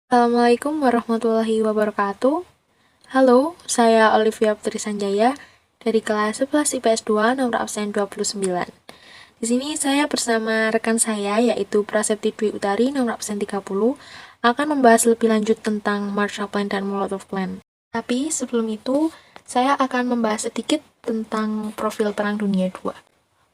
Assalamualaikum warahmatullahi wabarakatuh. Halo, saya Olivia Putri Sanjaya dari kelas 11 IPS 2 nomor absen 29. Di sini saya bersama rekan saya yaitu Prasetya Dwi Utari nomor absen 30 akan membahas lebih lanjut tentang Marshall Plan dan Molotov Plan. Tapi sebelum itu, saya akan membahas sedikit tentang profil Perang Dunia II.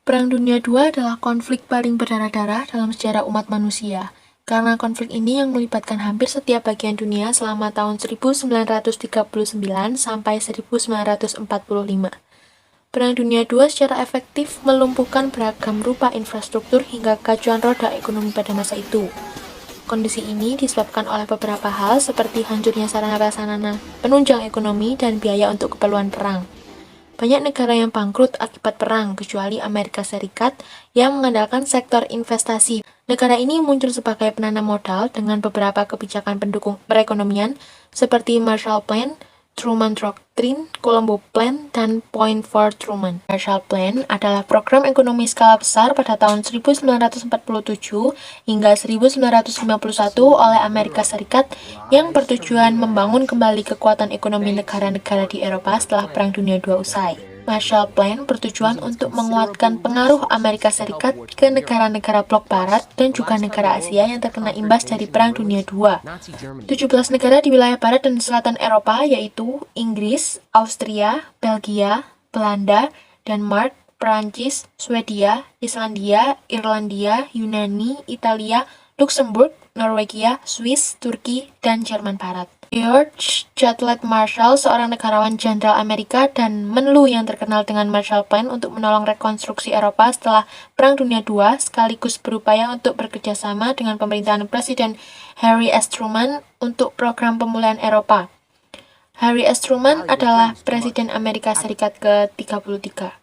Perang Dunia II adalah konflik paling berdarah-darah dalam sejarah umat manusia, karena konflik ini yang melibatkan hampir setiap bagian dunia selama tahun 1939 sampai 1945. Perang Dunia II secara efektif melumpuhkan beragam rupa infrastruktur hingga kekacauan roda ekonomi pada masa itu. Kondisi ini disebabkan oleh beberapa hal seperti hancurnya sarana prasarana penunjang ekonomi dan biaya untuk keperluan perang. Banyak negara yang bangkrut akibat perang, kecuali Amerika Serikat yang mengandalkan sektor investasi. Negara ini muncul sebagai penanam modal dengan beberapa kebijakan pendukung perekonomian seperti Marshall Plan, Truman Doctrine, Colombo Plan, dan Point for Truman. Marshall Plan adalah program ekonomi skala besar pada tahun 1947 hingga 1951 oleh Amerika Serikat yang bertujuan membangun kembali kekuatan ekonomi negara-negara di Eropa setelah Perang Dunia II usai. Marshall Plan bertujuan untuk menguatkan pengaruh Amerika Serikat ke negara-negara blok barat dan juga negara Asia yang terkena imbas dari Perang Dunia II. 17 negara di wilayah barat dan selatan Eropa yaitu Inggris, Austria, Belgia, Belanda, Denmark, Prancis, Swedia, Islandia, Irlandia, Yunani, Italia, Luxembourg, Norwegia, Swiss, Turki, dan Jerman Barat. George Chadwick Marshall, seorang negarawan jenderal Amerika dan menlu yang terkenal dengan Marshall Plan untuk menolong rekonstruksi Eropa setelah Perang Dunia II, sekaligus berupaya untuk bekerja sama dengan pemerintahan Presiden Harry S. Truman untuk program pemulihan Eropa. Harry S. Truman adalah Presiden Amerika Serikat ke-33.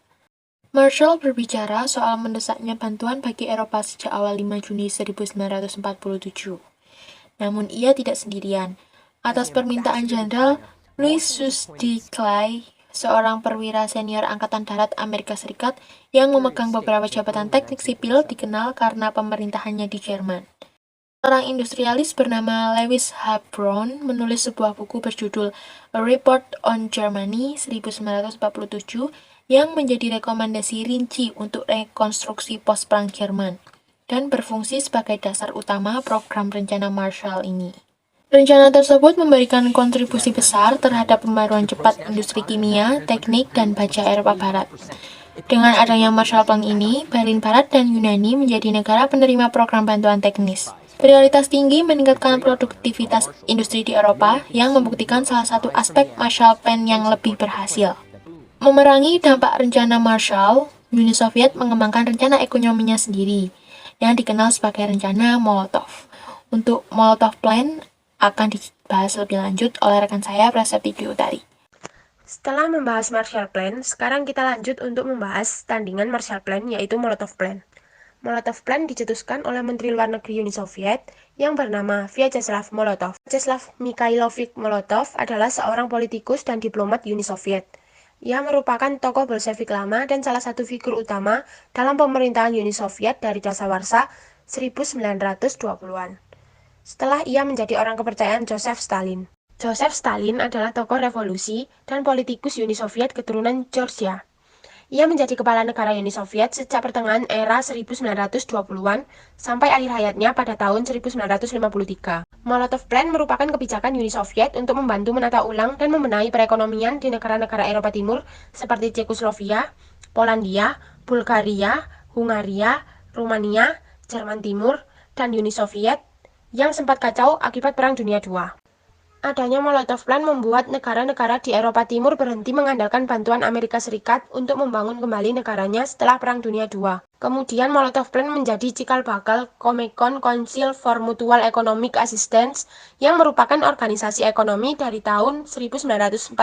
Marshall berbicara soal mendesaknya bantuan bagi Eropa sejak awal 5 Juni 1947. Namun ia tidak sendirian. Atas permintaan Jenderal Louis D. Clay, seorang perwira senior Angkatan Darat Amerika Serikat yang memegang beberapa jabatan teknik sipil dikenal karena pemerintahannya di Jerman. Seorang industrialis bernama Lewis H. Brown menulis sebuah buku berjudul A Report on Germany 1947 yang menjadi rekomendasi rinci untuk rekonstruksi pos-perang Jerman dan berfungsi sebagai dasar utama program rencana Marshall ini. Rencana tersebut memberikan kontribusi besar terhadap pembaruan cepat industri kimia, teknik, dan baja Eropa Barat. Dengan adanya Marshall Plan ini, Berlin Barat dan Yunani menjadi negara penerima program bantuan teknis. Prioritas tinggi meningkatkan produktivitas industri di Eropa yang membuktikan salah satu aspek Marshall Plan yang lebih berhasil. Memerangi dampak rencana Marshall, Uni Soviet mengembangkan rencana ekonominya sendiri, yang dikenal sebagai rencana Molotov. Untuk Molotov Plan akan dibahas lebih lanjut oleh rekan saya, Prasetya Dwi Utari. Setelah membahas Marshall Plan, sekarang kita lanjut untuk membahas tandingan Marshall Plan, yaitu Molotov Plan. Molotov Plan dicetuskan oleh Menteri Luar Negeri Uni Soviet yang bernama Vyacheslav Molotov. Vyacheslav Mikhailovich Molotov adalah seorang politikus dan diplomat Uni Soviet. Ia merupakan tokoh Bolshevik lama dan salah satu figur utama dalam pemerintahan Uni Soviet dari dasawarsa 1920-an. Setelah ia menjadi orang kepercayaan Joseph Stalin. Joseph Stalin adalah tokoh revolusi dan politikus Uni Soviet keturunan Georgia. Ia menjadi kepala negara Uni Soviet sejak pertengahan era 1920-an sampai akhir hayatnya pada tahun 1953. Molotov Plan merupakan kebijakan Uni Soviet untuk membantu menata ulang dan membenahi perekonomian di negara-negara Eropa Timur seperti Cekoslovakia, Polandia, Bulgaria, Hungaria, Rumania, Jerman Timur, dan Uni Soviet yang sempat kacau akibat Perang Dunia II. Adanya Molotov Plan membuat negara-negara di Eropa Timur berhenti mengandalkan bantuan Amerika Serikat untuk membangun kembali negaranya setelah Perang Dunia II. Kemudian Molotov Plan menjadi cikal bakal Comecon Council for Mutual Economic Assistance yang merupakan organisasi ekonomi dari tahun 1949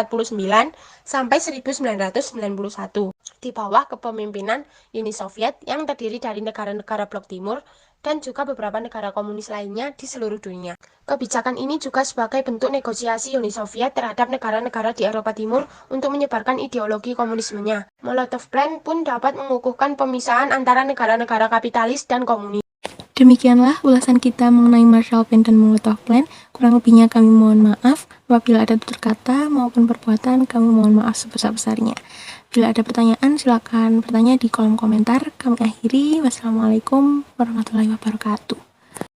sampai 1991 di bawah kepemimpinan Uni Soviet yang terdiri dari negara-negara Blok Timur dan juga beberapa negara komunis lainnya di seluruh dunia. Kebijakan ini juga sebagai bentuk negosiasi Uni Soviet terhadap negara-negara di Eropa Timur untuk menyebarkan ideologi komunismenya. Molotov Plan pun dapat mengukuhkan pemisahan antara negara-negara kapitalis dan komunis. Demikianlah ulasan kita mengenai Marshall Plan dan Molotov Plan. Kurang lebihnya kami mohon maaf. Apabila ada tutur kata maupun perbuatan, kami mohon maaf sebesar-besarnya. Bila ada pertanyaan, silakan bertanya di kolom komentar. Kami akhiri. Wassalamualaikum warahmatullahi wabarakatuh.